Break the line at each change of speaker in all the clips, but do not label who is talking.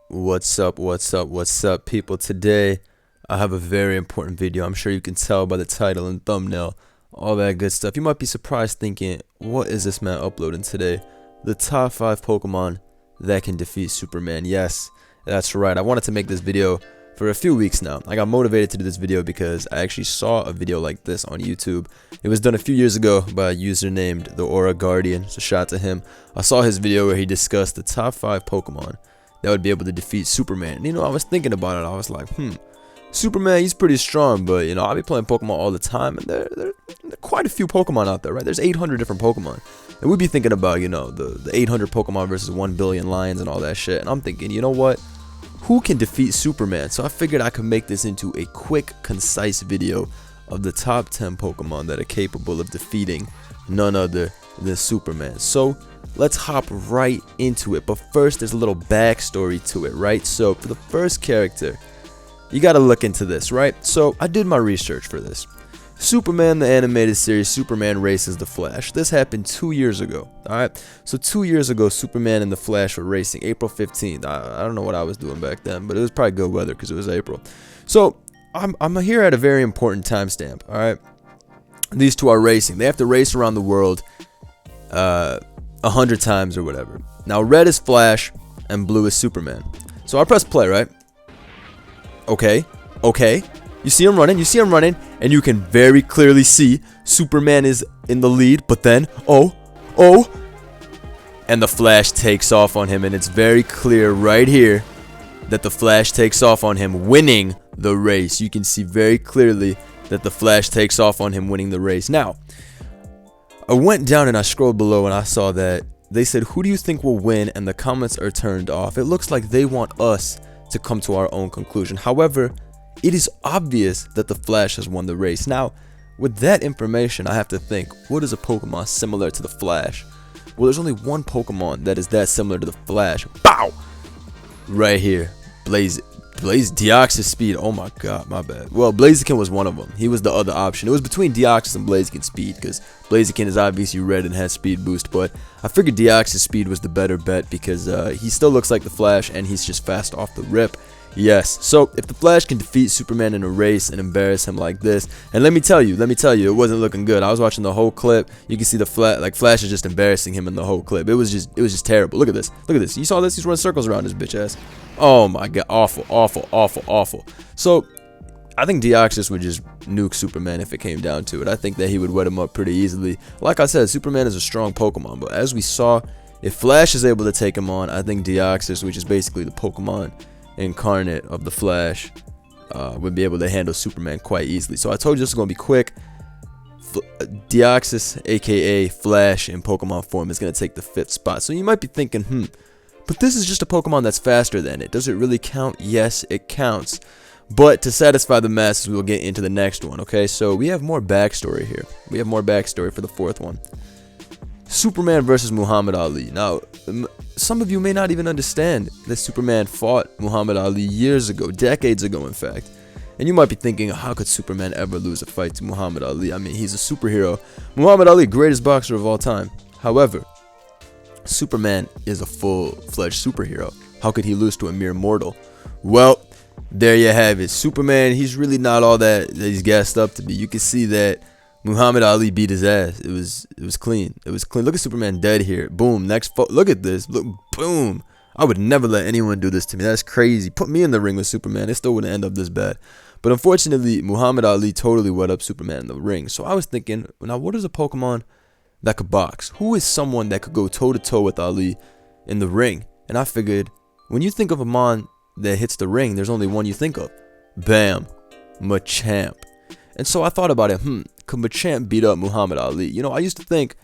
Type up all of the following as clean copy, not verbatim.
What's up, people? Today, I have a very important video. I'm sure you can tell by the title and thumbnail, all that good stuff. You might be surprised thinking, what is this man uploading today? The top 5 Pokemon that can defeat Superman. Yes, that's right. I wanted to make this video for a few weeks now. I got motivated to do this video because I actually saw a video like this on YouTube. It was done a few years ago by a user named the Aura Guardian, so shout out to him. I saw his video where he discussed the top 5 Pokemon that would be able to defeat Superman. And, I was thinking about it. I was like, Superman, he's pretty strong, but I'll be playing Pokemon all the time, and there are quite a few Pokemon out there, right? There's 800 different Pokemon, and we'd be thinking about the 800 Pokemon versus 1 billion lions and all that shit. And I'm thinking, you know what? Who can defeat Superman? So I figured I could make this into a quick, concise video of the top 10 Pokemon that are capable of defeating none other than Superman. So let's hop right into it. But first, there's a little backstory to it, right? So for the first character, you got to look into this, right? So I did my research for this. Superman, the animated series, Superman races the Flash. This happened 2 years ago, alright? So 2 years ago, Superman and the Flash were racing, April 15th. I don't know what I was doing back then, but it was probably good weather because it was April. So I'm here at a very important timestamp, alright? These two are racing. They have to race around the world 100 times or whatever. Now, red is Flash and blue is Superman. So I press play, right? Okay. You see him running, and you can very clearly see Superman is in the lead, but then, and the Flash takes off on him, and it's very clear right here that the Flash takes off on him, winning the race. You can see very clearly that the Flash takes off on him, winning the race. Now, I went down and I scrolled below, and I saw that they said, who do you think will win? And the comments are turned off. It looks like they want us to come to our own conclusion. However, it is obvious that the Flash has won the race. Now, with that information, I have to think, what is a Pokemon similar to the Flash? Well, there's only one Pokemon that is that similar to the Flash. Bow! Right here. Deoxys speed. Oh my god, my bad. Well, Blaziken was one of them. He was the other option. It was between Deoxys and Blaziken speed, because Blaziken is obviously red and has speed boost, but I figured Deoxys speed was the better bet because he still looks like the Flash and he's just fast off the rip. Yes, so if the Flash can defeat Superman in a race and embarrass him like this, and let me tell you, it wasn't looking good. I was watching the whole clip. You can see the Flash is just embarrassing him in the whole clip. It was just terrible. Look at this. You saw this? He's running circles around his bitch ass. Oh my god, awful. So I think Deoxys would just nuke Superman if it came down to it. I think that he would wet him up pretty easily. Like I said, Superman is a strong Pokemon, but as we saw, if Flash is able to take him on, I think Deoxys, which is basically the Pokemon incarnate of the Flash, would be able to handle Superman quite easily. So I told you this is going to be quick. Deoxys, aka Flash in Pokemon form, is going to take the 5th spot. So you might be thinking, but this is just a Pokemon that's faster than it. Does it really count? Yes, it counts. But to satisfy the masses, we'll get into the next one, okay? So we have more backstory here. We have more backstory for the 4th one. Superman versus Muhammad Ali. Now, some of you may not even understand that Superman fought Muhammad Ali years ago, decades ago, in fact. And you might be thinking, how could Superman ever lose a fight to Muhammad Ali? I mean, he's a superhero. Muhammad Ali, greatest boxer of all time. However, Superman is a full-fledged superhero. How could he lose to a mere mortal? Well, there you have it. Superman, he's really not all that he's gassed up to be. You can see that Muhammad Ali beat his ass. It was clean. Look at Superman dead here. Boom. Look at this. Look. Boom. I would never let anyone do this to me. That's crazy. Put me in the ring with Superman. It still wouldn't end up this bad. But unfortunately, Muhammad Ali totally wet up Superman in the ring. So I was thinking, now what is a Pokemon that could box? Who is someone that could go toe-to-toe with Ali in the ring? And I figured, when you think of a Mon that hits the ring, there's only one you think of. Bam. Machamp. And so I thought about it, could Machamp beat up Muhammad Ali? I used to think,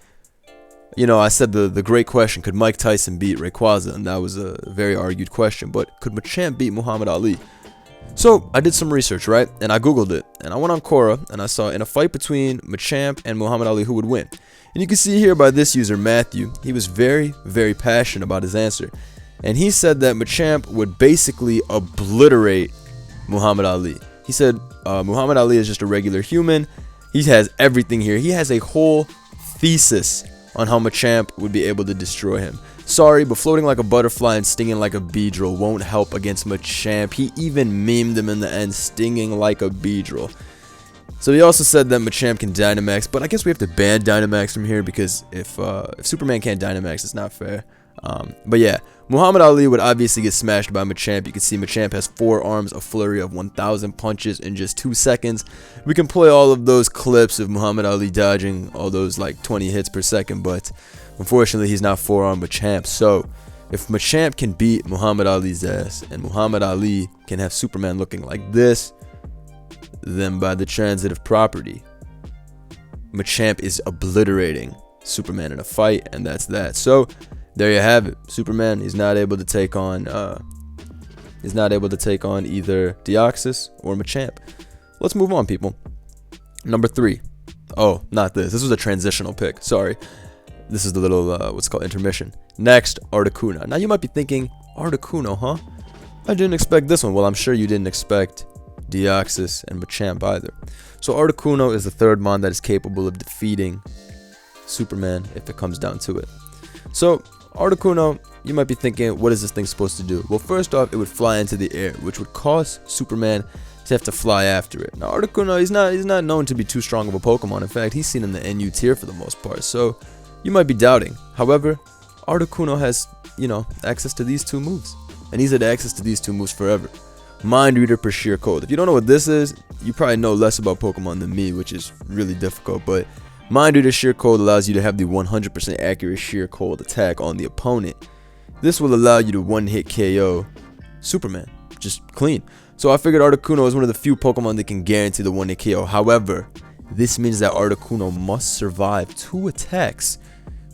I said the great question, could Mike Tyson beat Rayquaza? And that was a very argued question, but could Machamp beat Muhammad Ali? So I did some research, right? And I Googled it, and I went on Quora, and I saw in a fight between Machamp and Muhammad Ali, who would win? And you can see here by this user, Matthew, he was very, very passionate about his answer. And he said that Machamp would basically obliterate Muhammad Ali. He said Muhammad Ali is just a regular human. He has everything here. He has a whole thesis on how Machamp would be able to destroy him. Sorry, but floating like a butterfly and stinging like a beedrill won't help against Machamp. He even memed him in the end, stinging like a beedrill. So he also said that Machamp can Dynamax, but I guess we have to ban Dynamax from here because if Superman can't Dynamax, it's not fair. But yeah, Muhammad Ali would obviously get smashed by Machamp. You can see Machamp has 4 arms, a flurry of 1,000 punches in just 2 seconds. We can play all of those clips of Muhammad Ali dodging all those like 20 hits per second, but unfortunately he's not 4-arm Machamp. So if Machamp can beat Muhammad Ali's ass and Muhammad Ali can have Superman looking like this, then by the transitive property, Machamp is obliterating Superman in a fight, and that's that. So there you have it. Superman is not able to take on either Deoxys or Machamp. Let's move on, people. Number 3. Oh, not this. This was a transitional pick. Sorry. This is the little what's called intermission. Next, Articuno. Now you might be thinking, Articuno, huh? I didn't expect this one. Well, I'm sure you didn't expect Deoxys and Machamp either. So Articuno is the 3rd mon that is capable of defeating Superman if it comes down to it. So Articuno, you might be thinking, what is this thing supposed to do? Well, first off, it would fly into the air, which would cause Superman to have to fly after it. Now Articuno, he's not known to be too strong of a Pokemon. In fact, he's seen in the NU tier for the most part. So you might be doubting. However, Articuno has, access to these 2 moves, and he's had access to these 2 moves forever. Mind Reader per sheer cold. If you don't know what this is, you probably know less about Pokemon than me, which is really difficult. But Mind Reader sheer cold allows you to have the 100% accurate sheer cold attack on the opponent. This will allow you to one-hit KO Superman, just clean. So I figured Articuno is one of the few Pokemon that can guarantee the one-hit KO. However, this means that Articuno must survive 2 attacks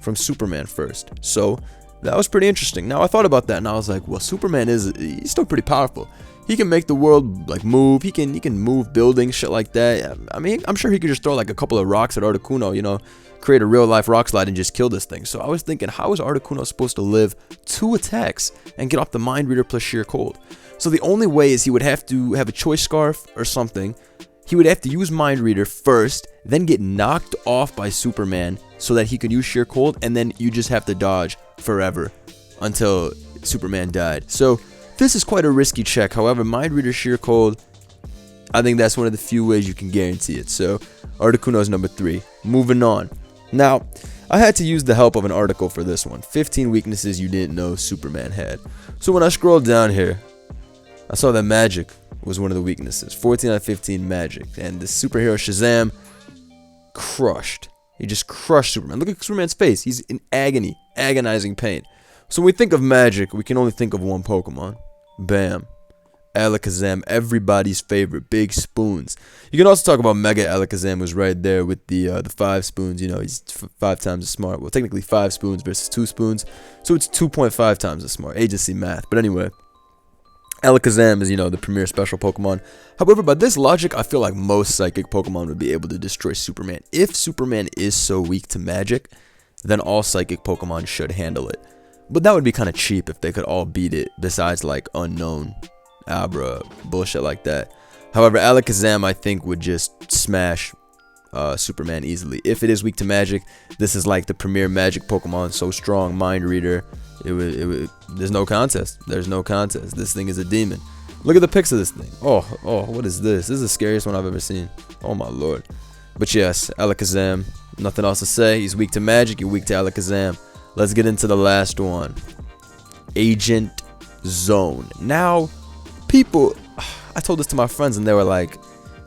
from Superman first. So that was pretty interesting. Now I thought about that and I was like, well, Superman he's still pretty powerful. He can make the world like move. He can move buildings, shit like that. I mean, I'm sure he could just throw like a couple of rocks at Articuno, create a real life rock slide and just kill this thing. So I was thinking, how is Articuno supposed to live 2 attacks and get off the Mind Reader plus sheer cold? So the only way is he would have to have a choice scarf or something. He would have to use Mind Reader first, then get knocked off by Superman so that he could use sheer cold, and then you just have to dodge forever until Superman died. So this is quite a risky check. However, Mind Reader sheer cold, I think that's one of the few ways you can guarantee it. So Articuno is number 3. Moving on. Now, I had to use the help of an article for this one. 15 weaknesses you didn't know Superman had. So when I scrolled down here, I saw that magic was one of the weaknesses. 14 out of 15 magic. And the superhero Shazam crushed. He just crushed Superman. Look at Superman's face. He's in agony, agonizing pain. So when we think of magic, we can only think of one Pokemon. Bam. Alakazam, everybody's favorite, big spoons. You can also talk about Mega Alakazam, who's right there with the 5 spoons. He's 5 times as smart. Well, technically 5 spoons versus 2 spoons, so it's 2.5 times as smart. Agency math. But anyway, Alakazam is, the premier special Pokemon. However, by this logic, I feel like most psychic Pokemon would be able to destroy Superman. If Superman is so weak to magic, then all psychic Pokemon should handle it. But that would be kind of cheap if they could all beat it, besides like Unknown, Abra, bullshit like that. However, Alakazam, I think, would just smash Superman easily. If it is weak to magic, this is like the premier magic Pokemon, so strong, Mind Reader. There's no contest. There's no contest. This thing is a demon. Look at the pics of this thing. Oh, what is this? This is the scariest one I've ever seen. Oh my lord. But yes, Alakazam, nothing else to say. He's weak to magic, you're weak to Alakazam. Let's get into the last one. Agent Zone. Now, people, I told this to my friends and they were like,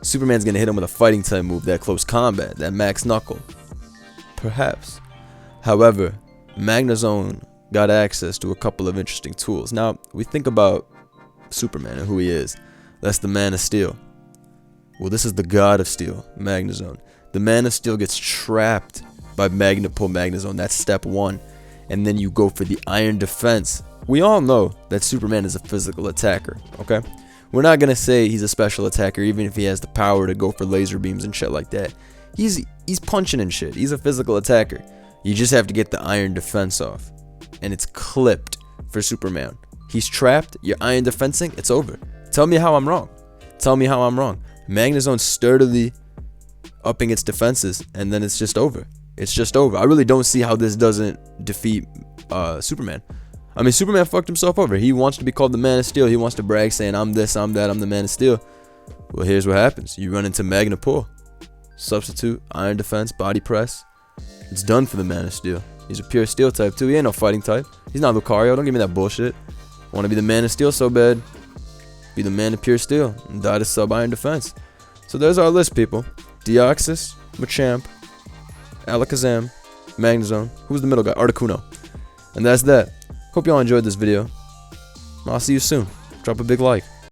Superman's gonna hit him with a fighting type move, that close combat, that max knuckle. Perhaps. However, Magnezone got access to a couple of interesting tools. Now, we think about Superman and who he is. That's the Man of Steel. Well, this is the God of Steel, Magnezone. The Man of Steel gets trapped by Magnapul Magnezone. That's step 1. And then you go for the Iron Defense. We all know that Superman is a physical attacker, okay? We're not gonna say he's a special attacker, even if he has the power to go for laser beams and shit like that. He's punching and shit. He's a physical attacker. You just have to get the Iron Defense off. And it's clipped for Superman. He's trapped, you're Iron Defensing, it's over. Tell me how I'm wrong. Tell me how I'm wrong. Magnezone sturdily upping its defenses, and then it's just over. It's just over. I really don't see how this doesn't defeat Superman. I mean, Superman fucked himself over. He wants to be called the Man of Steel. He wants to brag saying, I'm this, I'm that, I'm the Man of Steel. Well, here's what happens. You run into Magna Pull. Substitute, Iron Defense, Body Press. It's done for the Man of Steel. He's a pure Steel type, too. He ain't no fighting type. He's not Lucario. Don't give me that bullshit. Want to be the Man of Steel so bad. Be the Man of pure Steel. And die to Sub-Iron Defense. So there's our list, people. Deoxys, Machamp, Alakazam, Magnezone. Who's the middle guy? Articuno. And that's that. Hope y'all enjoyed this video. I'll see you soon. Drop a big like.